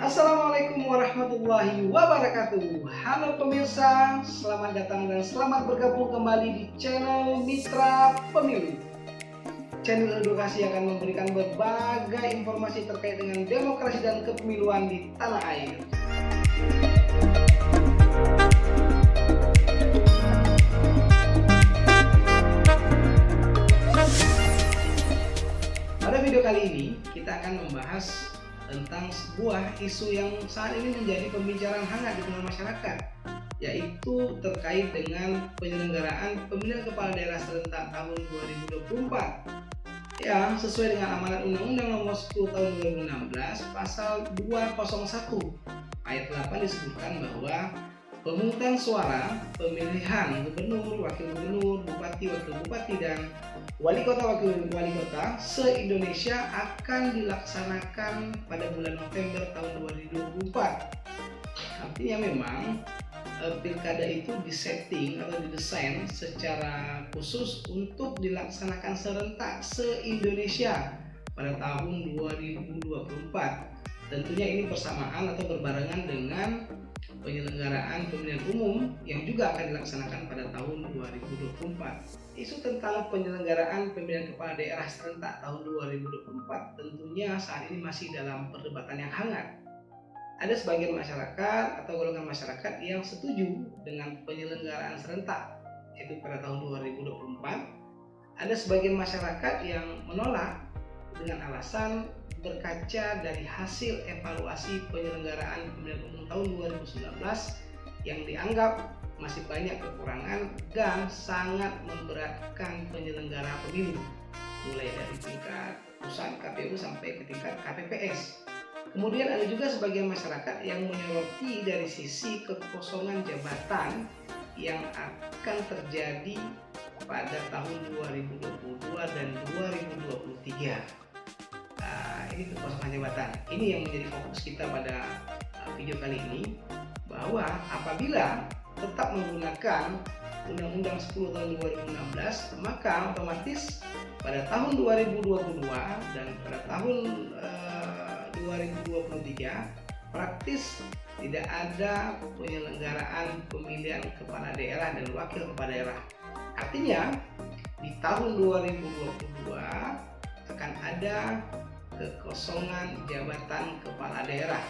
Assalamualaikum warahmatullahi wabarakatuh. Halo pemirsa, selamat datang dan selamat bergabung kembali di channel Mitra Pemilu. Channel edukasi akan memberikan berbagai informasi terkait dengan demokrasi dan kepemiluan di tanah air. Pada video kali ini kita akan membahas tentang sebuah isu yang saat ini menjadi pembicaraan hangat di tengah masyarakat, yaitu terkait dengan penyelenggaraan pemilihan kepala daerah serentak tahun 2024. Ya, sesuai dengan amanat Undang-Undang Nomor 10 Tahun 2016 Pasal 201 Ayat 8 disebutkan bahwa pemungutan suara pemilihan gubernur, wakil gubernur, bupati, wakil bupati, dan wali kota, wakil wali kota se-Indonesia akan dilaksanakan pada bulan November tahun 2024. Artinya memang pilkada itu disetting atau didesain secara khusus untuk dilaksanakan serentak se-Indonesia pada tahun 2024. Tentunya ini bersamaan atau berbarengan dengan penyelenggaraan pemilihan umum yang juga akan dilaksanakan pada tahun 2024. Isu tentang penyelenggaraan pemilihan kepala daerah serentak tahun 2024 tentunya saat ini masih dalam perdebatan yang hangat. Ada sebagian masyarakat atau golongan masyarakat yang setuju dengan penyelenggaraan serentak yaitu pada tahun 2024. Ada sebagian masyarakat yang menolak dengan alasan berkaca dari hasil evaluasi penyelenggaraan pemilihan umum tahun 2019 yang dianggap masih banyak kekurangan dan sangat memberatkan penyelenggara pemilu, mulai dari tingkat pusat KPU sampai ke tingkat KPPS. Kemudian ada juga sebagian masyarakat yang menyoroti dari sisi kekosongan jabatan yang akan terjadi pada tahun 2022 dan 2023. Ini kekosongan jabatan. Ini yang menjadi fokus kita pada video kali ini, bahwa apabila tetap menggunakan Undang-Undang 10 tahun 2016, maka otomatis pada tahun 2022 dan pada tahun 2023 praktis tidak ada penyelenggaraan pemilihan kepala daerah dan wakil kepala daerah. Artinya di tahun 2022 akan ada kekosongan jabatan kepala daerah.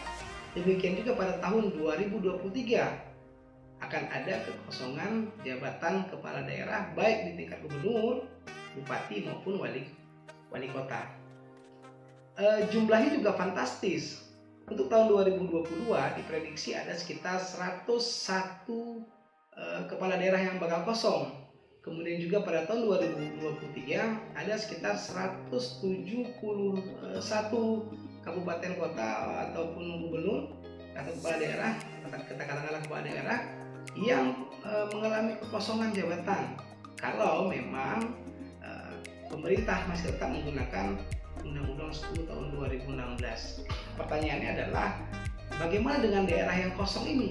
Demikian juga pada tahun 2023 akan ada kekosongan jabatan kepala daerah baik di tingkat gubernur, bupati maupun wali kota. Jumlahnya juga fantastis. Untuk tahun 2022 diprediksi ada sekitar 101 kepala daerah yang bakal kosong. Kemudian juga pada tahun 2023 ada sekitar 171 kabupaten kota ataupun gubernur atau kepala daerah, katakanlah kepala daerah yang mengalami kekosongan jabatan kalau memang pemerintah masih tetap menggunakan Undang-Undang 10 tahun 2016. Pertanyaannya adalah bagaimana dengan daerah yang kosong ini?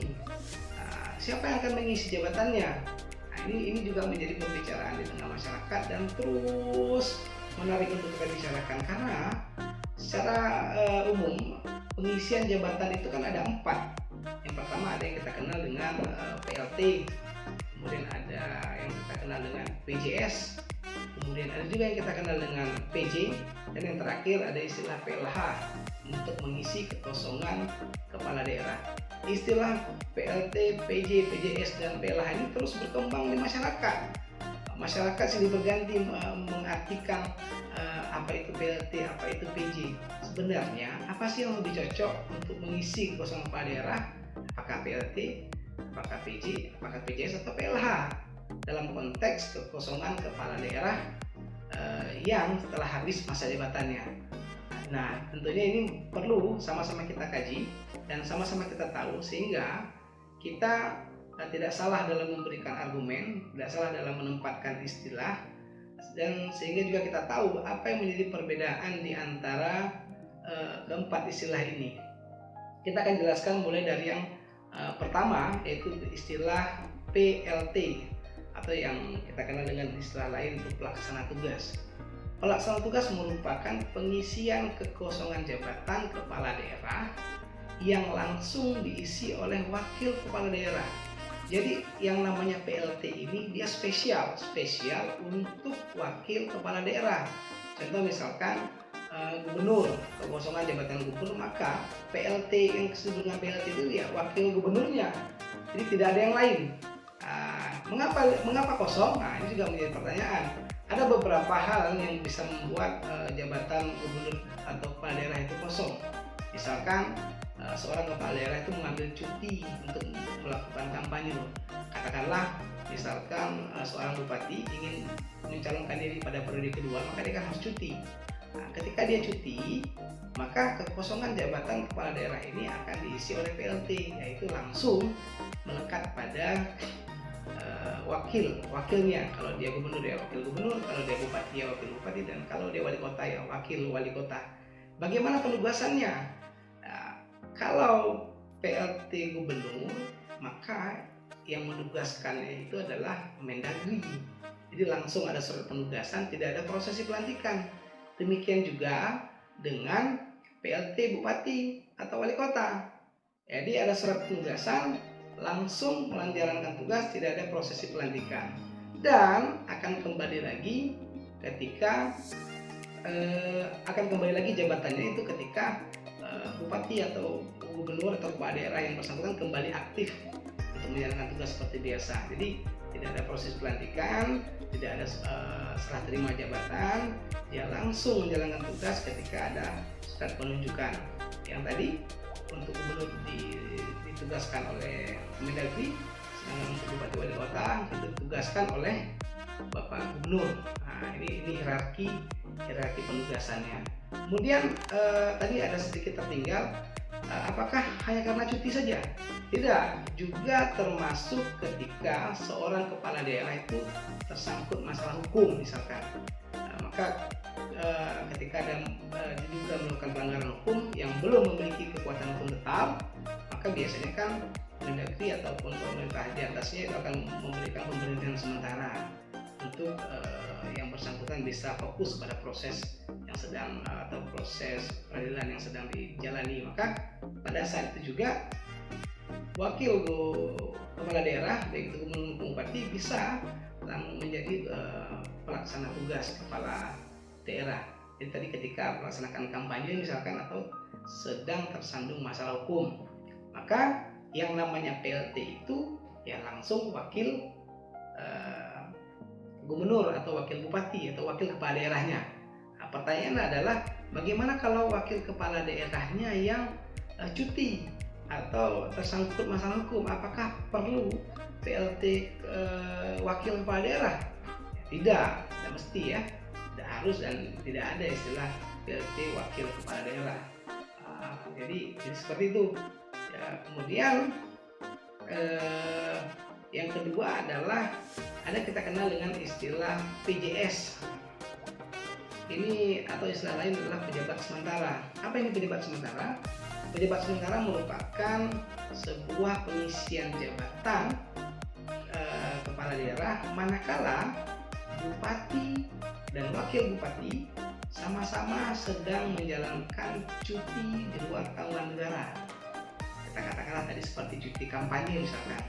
Siapa yang akan mengisi jabatannya? Ini juga menjadi pembicaraan di tengah masyarakat dan terus menarik untuk kita bicarakan, karena secara umum pengisian jabatan itu kan ada 4. Yang pertama ada yang kita kenal dengan PLT, kemudian ada yang kita kenal dengan PJS, kemudian ada juga yang kita kenal dengan PJ, dan yang terakhir ada istilah PLH untuk mengisi kekosongan kepala daerah. Istilah PLT, PJ, PJS, dan PLH ini terus berkembang di masyarakat. Masyarakat silih berganti mengartikan apa itu PLT, apa itu PJ. Sebenarnya apa sih yang lebih cocok untuk mengisi kekosongan kepala daerah? Apakah PLT, apakah PJ, apakah PJS, atau PLH? Dalam konteks kekosongan kepala daerah yang telah habis masa jabatannya. Nah, tentunya ini perlu sama-sama kita kaji dan sama-sama kita tahu, sehingga kita tidak salah dalam memberikan argumen, tidak salah dalam menempatkan istilah, dan sehingga juga kita tahu apa yang menjadi perbedaan di antara keempat istilah ini. Kita akan jelaskan mulai dari yang pertama, yaitu istilah PLT atau yang kita kenal dengan istilah lain untuk pelaksana tugas. Pelaksana tugas merupakan pengisian kekosongan jabatan kepala daerah yang langsung diisi oleh wakil kepala daerah. Jadi yang namanya PLT ini dia spesial untuk wakil kepala daerah. Contoh misalkan gubernur, kekosongan jabatan gubernur, maka PLT yang disebut dengan PLT itu ya wakil gubernurnya. Jadi tidak ada yang lain. Mengapa kosong? Nah, ini juga menjadi pertanyaan. Ada beberapa hal yang bisa membuat jabatan gubernur atau kepala daerah itu kosong. Misalkan seorang kepala daerah itu mengambil cuti untuk melakukan kampanye. Katakanlah misalkan seorang bupati ingin mencalonkan diri pada periode kedua, maka dia kan harus cuti. Nah, ketika dia cuti, maka kekosongan jabatan kepala daerah ini akan diisi oleh PLT, yaitu langsung melekat pada wakilnya. Kalau dia gubernur ya wakil gubernur, kalau dia bupati ya wakil bupati, dan kalau dia wali kota ya wakil wali kota. Bagaimana penugasannya? Nah, kalau PLT gubernur, maka yang menugaskannya itu adalah Mendagri. Jadi langsung ada surat penugasan, tidak ada prosesi pelantikan. Demikian juga dengan PLT bupati atau wali kota. Jadi ada surat penugasan, langsung menjalankan tugas, tidak ada prosesi pelantikan. Dan akan kembali lagi jabatannya itu ketika bupati atau gubernur atau kepala daerah yang bersangkutan kembali aktif untuk menjalankan tugas seperti biasa. Jadi tidak ada proses pelantikan, tidak ada serah terima jabatan, dia langsung menjalankan tugas ketika ada surat penunjukan. Yang tadi untuk gubernur ditugaskan oleh Mendagri, sedangkan untuk bupati wali kota itu ditugaskan oleh Bapak Gubernur. Nah, ini hierarki penugasannya. Kemudian tadi ada sedikit tertinggal, apakah hanya karena cuti saja? Tidak, juga termasuk ketika seorang kepala daerah itu tersangkut masalah hukum misalkan. Maka ketika ada diduga melakukan pelanggaran hukum yang belum memiliki kekuatan hukum tetap, maka biasanya kan Mendagri ataupun pemerintah di atasnya itu akan memberikan pemberhentian sementara untuk yang bersangkutan bisa fokus pada proses yang sedang atau proses peradilan yang sedang dijalani. Maka pada saat itu juga wakil kepala daerah, baik itu gubernur bupati, bisa menjadi pelaksana tugas kepala daerah. Jadi tadi ketika melaksanakan kampanye misalkan atau sedang tersandung masalah hukum, maka yang namanya PLT itu ya langsung wakil gubernur atau wakil bupati atau wakil kepala daerahnya. Nah, pertanyaannya adalah bagaimana kalau wakil kepala daerahnya yang cuti atau tersangkut masalah hukum? Apakah perlu PLT wakil kepala daerah? Tidak mesti ya, tidak harus, dan tidak ada istilah PLT wakil kepala daerah. Jadi seperti itu. Ya, kemudian yang kedua adalah ada kita kenal dengan istilah PJS. Ini atau istilah lain adalah pejabat sementara. Apa ini pejabat sementara? Pejabat sementara merupakan sebuah pengisian jabatan kepala daerah manakala bupati dan wakil bupati sama-sama sedang menjalankan cuti di luar tanggungan negara. Kita katakanlah tadi seperti cuti kampanye misalkan,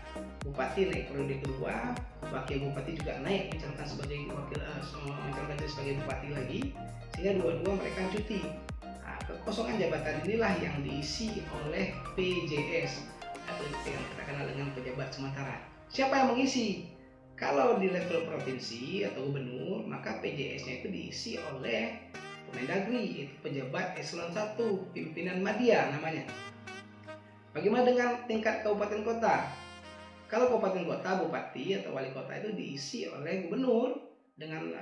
bupati naik periode kedua, wakil bupati juga naik mencalonkan sebagai bupati lagi, sehingga dua-dua mereka cuti. Nah, kekosongan jabatan inilah yang diisi oleh PJS atau yang kita kenal dengan pejabat sementara. Siapa yang mengisi? Kalau di level provinsi atau gubernur, maka PJS-nya itu diisi oleh Mendagri, itu pejabat eselon 1, pimpinan madya namanya. Bagaimana dengan tingkat kabupaten kota? Kalau kabupaten kota, bupati atau wali kota itu diisi oleh gubernur dengan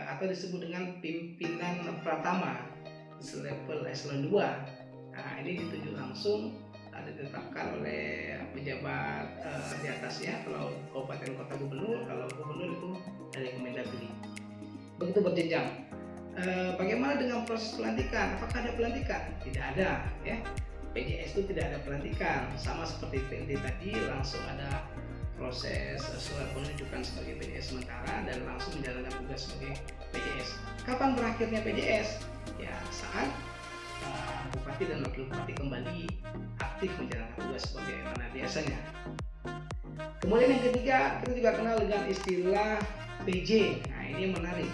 atau disebut dengan pimpinan pratama level eselon 2. Nah, ini ditunjuk langsung, ditetapkan oleh pejabat di atasnya. Kalau kabupaten kota gubernur, kalau gubernur itu dari Kemendagri. Begitu berjenjang. Bagaimana dengan proses pelantikan? Apakah ada pelantikan? Tidak ada, ya. PJS itu tidak ada pelantikan, sama seperti PLT tadi, langsung ada proses surat penunjukan sebagai PJS sementara dan langsung menjalankan tugas sebagai PJS. Kapan berakhirnya PJS? Ya saat bupati dan wakil bupati kembali aktif efektif menjalankan tugas sebagaimana biasanya. Kemudian yang ketiga, kita juga kenal dengan istilah PJ. Nah, ini yang menarik,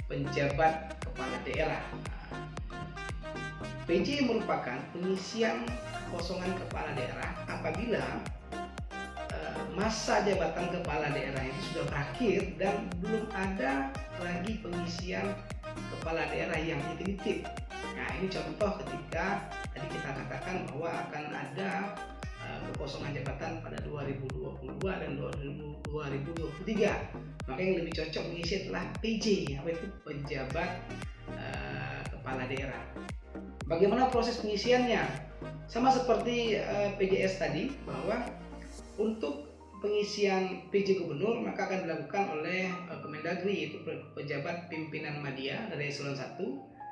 penjabat kepala daerah. PJ merupakan pengisian kekosongan kepala daerah apabila masa jabatan kepala daerah itu sudah berakhir dan belum ada lagi pengisian kepala daerah yang definitif. Nah, ini contoh ketika tadi kita katakan bahwa akan ada kekosongan jabatan pada 2022 dan 2023. Maka yang lebih cocok mengisi adalah PJ, apa itu penjabat kepala daerah. Bagaimana proses pengisiannya? Sama seperti PJS tadi, bahwa untuk pengisian PJ gubernur maka akan dilakukan oleh Kemendagri, yaitu pejabat pimpinan media dari eselon 1.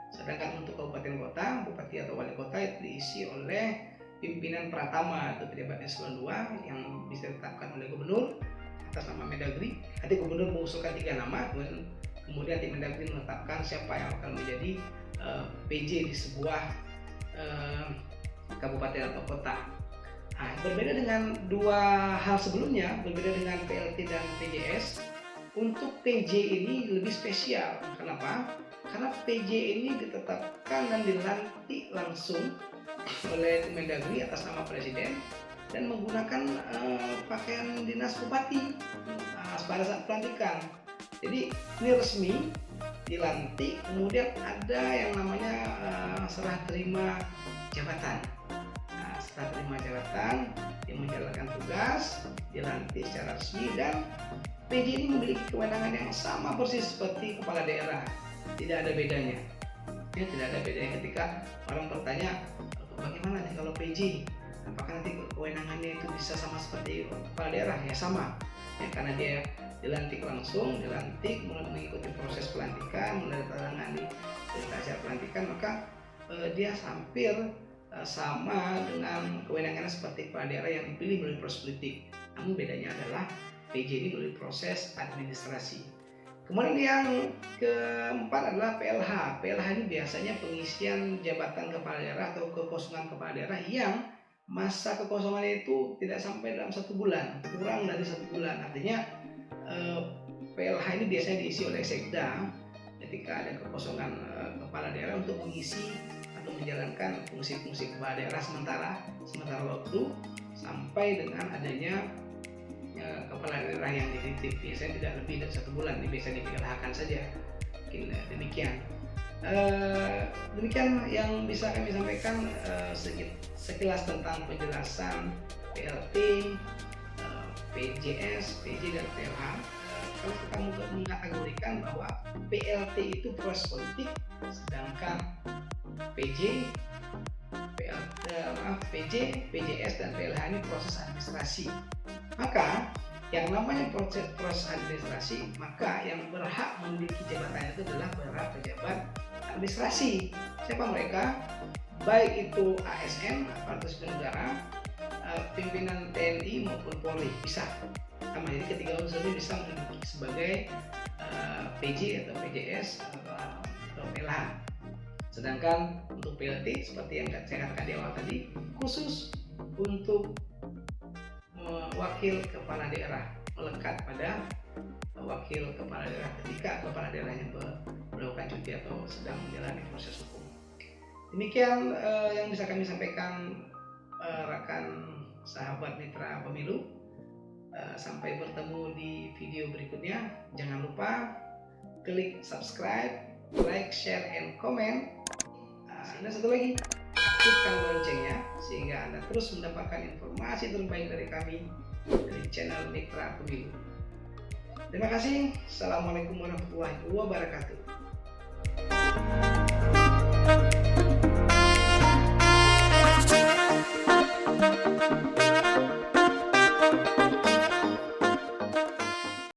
Sedangkan untuk kabupaten kota, bupati atau wali kota itu diisi oleh pimpinan pratama atau pejabat eselon 2 yang bisa ditetapkan oleh gubernur atas nama Mendagri. Nanti gubernur mengusulkan 3 nama, kemudian tim Mendagri menetapkan siapa yang akan menjadi PJ di sebuah kabupaten atau kota. Nah, berbeda dengan dua hal sebelumnya, berbeda dengan PLT dan PJS, untuk PJ ini lebih spesial. Kenapa? Karena PJ ini ditetapkan dan dilantik langsung oleh Mendagri atas nama presiden dan menggunakan pakaian dinas bupati pada saat pelantikan. Jadi ini resmi, dilantik, kemudian ada yang namanya serah terima jabatan. Serah terima jabatan yang menjalankan tugas, dilantik secara resmi, dan PJ ini memiliki kewenangan yang sama persis seperti kepala daerah. Tidak ada bedanya. Ya, tidak ada bedanya ketika orang bertanya, bagaimana nih kalau PJ? Apakah nanti kewenangannya itu bisa sama seperti kepala daerah? Ya sama. Ya, karena dia dilantik langsung, mengikuti proses pelantikan, menandatangani berita acara pelantikan, maka dia hampir sama dengan kewenangannya seperti kepala daerah yang dipilih melalui proses politik. Namun bedanya adalah PJ ini melalui proses administrasi. Kemudian yang keempat adalah PLH. PLH ini biasanya pengisian jabatan kepala daerah atau kekosongan kepala daerah yang masa kekosongannya itu tidak sampai dalam 1 bulan, kurang dari 1 bulan. Artinya PLH ini biasanya diisi oleh Sekda ketika ada kekosongan kepala daerah untuk mengisi atau menjalankan fungsi-fungsi kepala daerah sementara waktu sampai dengan adanya kepala daerah yang definitif. Biasanya tidak lebih dari 1 bulan, ini biasa di-PLH-kan saja. Mungkin demikian. Demikian yang bisa kami sampaikan sekilas tentang penjelasan PLT, PJS, PJ dan PLH. Kalau kita mengkategorikan bahwa PLT itu proses politik, sedangkan PJ, PJS dan PLH ini proses administrasi. Maka yang namanya proses administrasi, maka yang berhak memiliki jabatan itu adalah para pejabat administrasi. Siapa mereka? Baik itu ASN, aparatur sipil negara, pimpinan TNI maupun Polri, bisa. Sama, jadi ketiga unsur ini bisa menduduki sebagai PJ atau PJS atau PLH. Sedangkan untuk PLT seperti yang saya katakan di awal tadi, khusus untuk wakil kepala daerah, melekat pada wakil kepala daerah ketika kepala daerahnya melakukan cuti atau sedang menjalani proses hukum. Demikian yang bisa kami sampaikan rekan sahabat mitra pemilu. Sampai bertemu di video berikutnya. Jangan lupa klik subscribe, like, share, and comment. Dan satu lagi, aktifkan loncengnya sehingga Anda terus mendapatkan informasi terbaik dari kami dari channel Mitra Pemilu. Terima kasih. Assalamualaikum warahmatullahi wabarakatuh.